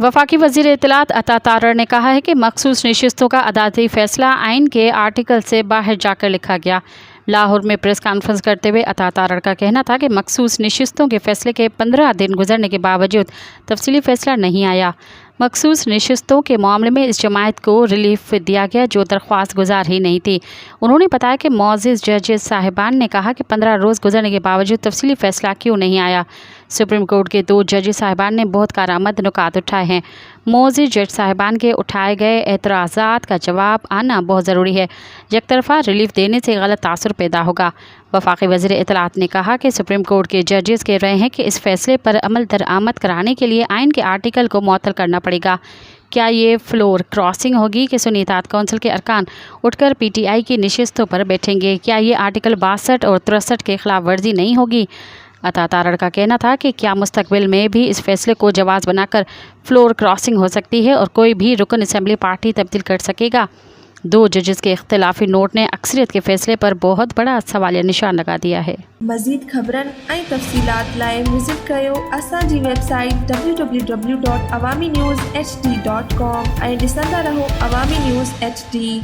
वफाकी वज़ीर इत्तलात अता तारड़ ने कहा है कि मखसूस नशिस्तों का अदालती फैसला आइन के आर्टिकल से बाहर जाकर लिखा गया। लाहौर में प्रेस कॉन्फ्रेंस करते हुए अता तारड़ का कहना था कि मखसूस नशिस्तों के फैसले के 15 दिन गुजरने के बावजूद तफसीली फैसला नहीं आया। मखसूस नशिस्तों के मामले में इस जमायत को रिलीफ दिया गया जो दरख्वास्त गुजार ही नहीं थी। उन्होंने बताया कि मोअज़्ज़िज़ जजेस साहिबान ने कहा कि 15 रोज़ गुजरने के बावजूद तफसीली फैसला क्यों नहीं आया। सुप्रीम कोर्ट के 2 जजेस साहिबान ने बहुत कारआमद नुकात उठाए हैं। मोअज़्ज़िज़ जज साहिबान के उठाए गए एतराज़ात का जवाब आना बहुत ज़रूरी है। एक तरफ़ा रिलीफ देने से गलत तासुर पैदा होगा। वफाकी वज़ीर इत्तलात ने कहा कि सुप्रीम कोर्ट के जजेस कह रहे हैं कि इस फैसले पर अमल दरामद कराने के लिए आइन के आर्टिकल को मुअत्तल करना पड़ेगा। क्या ये फ्लोर क्रॉसिंग होगी कि सुन्नी इत्तेहाद कौंसिल के अरकान उठकर PTI की नशिस्तों पर बैठेंगे? क्या ये आर्टिकल 62 और 63 के खिलाफ वर्जी नहीं होगी? अता तारड़ का कहना था कि क्या मुस्तकबिल में भी इस फैसले को जवाज़ बनाकर फ्लोर क्रॉसिंग हो सकती है और कोई भी रुकन असम्बली पार्टी तब्दील कर सकेगा। 2 जजेस के इख्तिलाफी नोट ने अक्सरियत के फैसले पर बहुत बड़ा सवालिया निशान लगा दिया है। मज़ीद ख़बरन ऐं तफ़सीलात लाइ विज़िट कयो असांजी वेबसाइट www.awamiNewsHD.com ऐं ॾिसंदा रहो अवामी न्यूज़ HD।